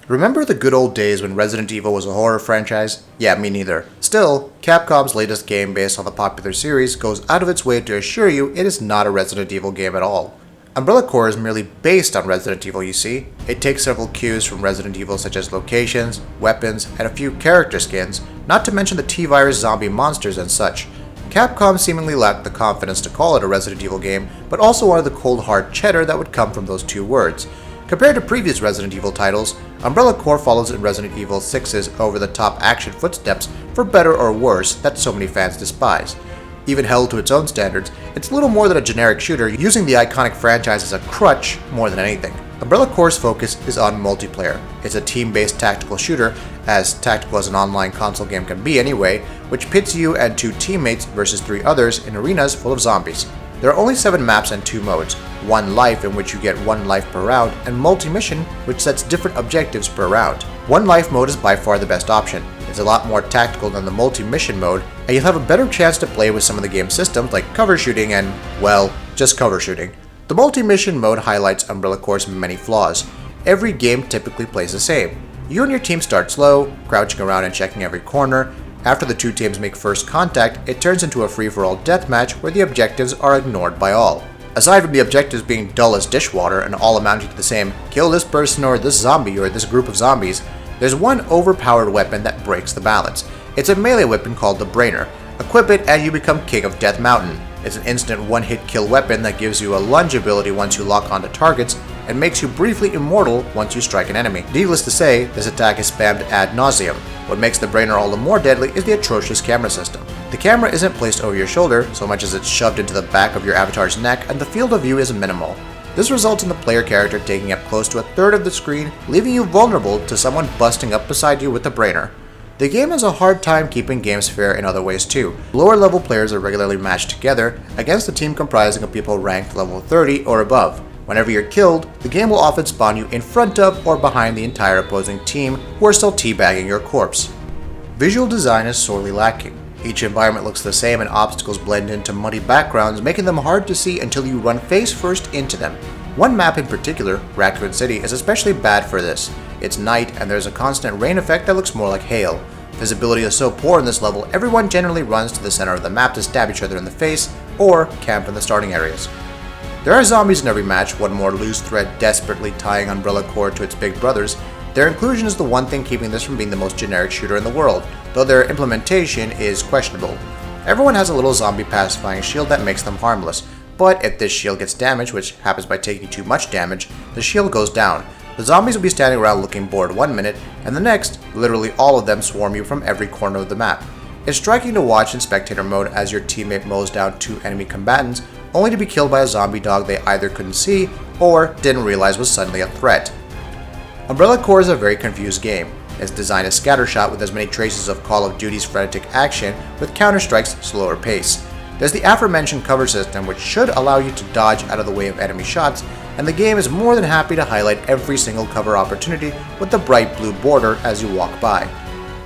Remember the good old days when Resident Evil was a horror franchise? Yeah, me neither. Still, Capcom's latest game based on the popular series goes out of its way to assure you it is not a Resident Evil game at all. Umbrella Corps is merely based on Resident Evil, you see. It takes several cues from Resident Evil such as locations, weapons, and a few character skins, not to mention the T-Virus zombie monsters and such. Capcom seemingly lacked the confidence to call it a Resident Evil game, but also wanted the cold hard cheddar that would come from those two words. Compared to previous Resident Evil titles, Umbrella Corps follows in Resident Evil 6's over-the-top action footsteps for better or worse that so many fans despise. Even held to its own standards, it's little more than a generic shooter using the iconic franchise as a crutch more than anything. Umbrella Corps' focus is on multiplayer. It's a team-based tactical shooter, as tactical as an online console game can be anyway, which pits you and two teammates versus three others in arenas full of zombies. There are only 7 maps and 2 modes, One Life in which you get 1 life per round, and Multi-Mission which sets different objectives per round. One Life mode is by far the best option. It's a lot more tactical than the Multi-Mission mode, and you'll have a better chance to play with some of the game's systems like cover shooting and, well, just cover shooting. The Multi-Mission mode highlights Umbrella Corps' many flaws. Every game typically plays the same. You and your team start slow, crouching around and checking every corner. After the two teams make first contact, it turns into a free-for-all deathmatch where the objectives are ignored by all. Aside from the objectives being dull as dishwater and all amounting to the same kill this person or this zombie or this group of zombies, there's one overpowered weapon that breaks the balance. It's a melee weapon called the Brainer. Equip it and you become King of Death Mountain. It's an instant one-hit kill weapon that gives you a lunge ability once you lock onto targets and makes you briefly immortal once you strike an enemy. Needless to say, this attack is spammed ad nauseum. What makes the Brainer all the more deadly is the atrocious camera system. The camera isn't placed over your shoulder so much as it's shoved into the back of your avatar's neck, and the field of view is minimal. This results in the player character taking up close to a third of the screen, leaving you vulnerable to someone busting up beside you with the Brainer. The game has a hard time keeping games fair in other ways too. Lower level players are regularly matched together against a team comprising of people ranked level 30 or above. Whenever you're killed, the game will often spawn you in front of or behind the entire opposing team who are still teabagging your corpse. Visual design is sorely lacking. Each environment looks the same and obstacles blend into muddy backgrounds, making them hard to see until you run face first into them. One map in particular, Raccoon City, is especially bad for this. It's night and there's a constant rain effect that looks more like hail. Visibility is so poor in this level, everyone generally runs to the center of the map to stab each other in the face or camp in the starting areas. There are zombies in every match, one more loose thread desperately tying Umbrella Corps to its big brothers. Their inclusion is the one thing keeping this from being the most generic shooter in the world, though their implementation is questionable. Everyone has a little zombie pacifying shield that makes them harmless, but if this shield gets damaged, which happens by taking too much damage, the shield goes down. The zombies will be standing around looking bored 1 minute, and the next, literally all of them swarm you from every corner of the map. It's striking to watch in spectator mode as your teammate mows down 2 enemy combatants, only to be killed by a zombie dog they either couldn't see or didn't realize was suddenly a threat. Umbrella Corps is a very confused game. It's designed as scattershot with as many traces of Call of Duty's frenetic action with Counter-Strike's slower pace. There's the aforementioned cover system which should allow you to dodge out of the way of enemy shots, and the game is more than happy to highlight every single cover opportunity with the bright blue border as you walk by.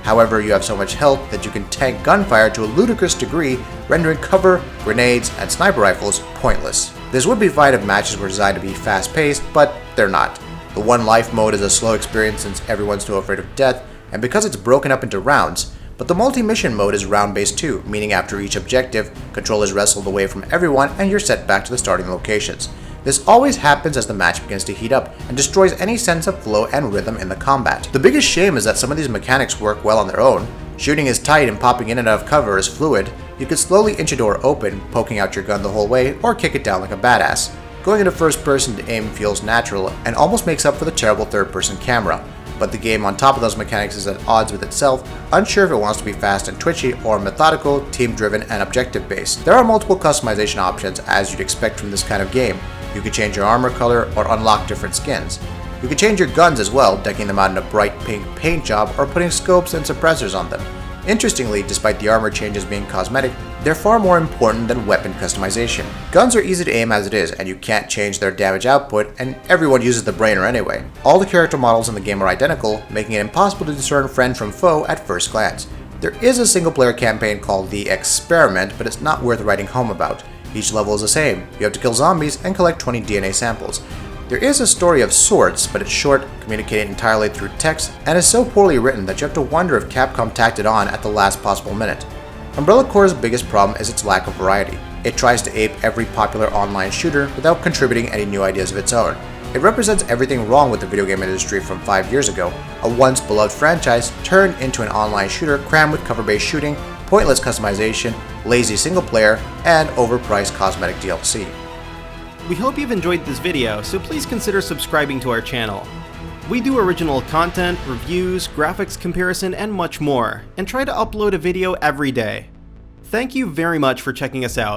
However, you have so much health that you can tank gunfire to a ludicrous degree, rendering cover, grenades, and sniper rifles pointless. This would be fine if matches were designed to be fast-paced, but they're not. The One Life mode is a slow experience since everyone's too afraid of death, and because it's broken up into rounds. But the Multi-Mission mode is round-based too, meaning after each objective, control is wrestled away from everyone and you're set back to the starting locations. This always happens as the match begins to heat up and destroys any sense of flow and rhythm in the combat. The biggest shame is that some of these mechanics work well on their own. Shooting is tight and popping in and out of cover is fluid. You can slowly inch a door open, poking out your gun the whole way, or kick it down like a badass. Going into first person to aim feels natural and almost makes up for the terrible third person camera. But the game on top of those mechanics is at odds with itself, unsure if it wants to be fast and twitchy or methodical, team-driven, and objective-based. There are multiple customization options as you'd expect from this kind of game. You can change your armor color or unlock different skins. You can change your guns as well, decking them out in a bright pink paint job or putting scopes and suppressors on them. Interestingly, despite the armor changes being cosmetic, they're far more important than weapon customization. Guns are easy to aim as it is, and you can't change their damage output, and everyone uses the Brainer anyway. All the character models in the game are identical, making it impossible to discern friend from foe at first glance. There is a single-player campaign called The Experiment, but it's not worth writing home about. Each level is the same. You have to kill zombies and collect 20 DNA samples. There is a story of sorts, but it's short, communicated entirely through text, and is so poorly written that you have to wonder if Capcom tacked it on at the last possible minute. Umbrella Corps' biggest problem is its lack of variety. It tries to ape every popular online shooter without contributing any new ideas of its own. It represents everything wrong with the video game industry from 5 years ago, a once beloved franchise turned into an online shooter crammed with cover-based shooting, pointless customization, lazy single player, and overpriced cosmetic DLC. We hope you've enjoyed this video, so please consider subscribing to our channel. We do original content, reviews, graphics comparison, and much more, and try to upload a video every day. Thank you very much for checking us out.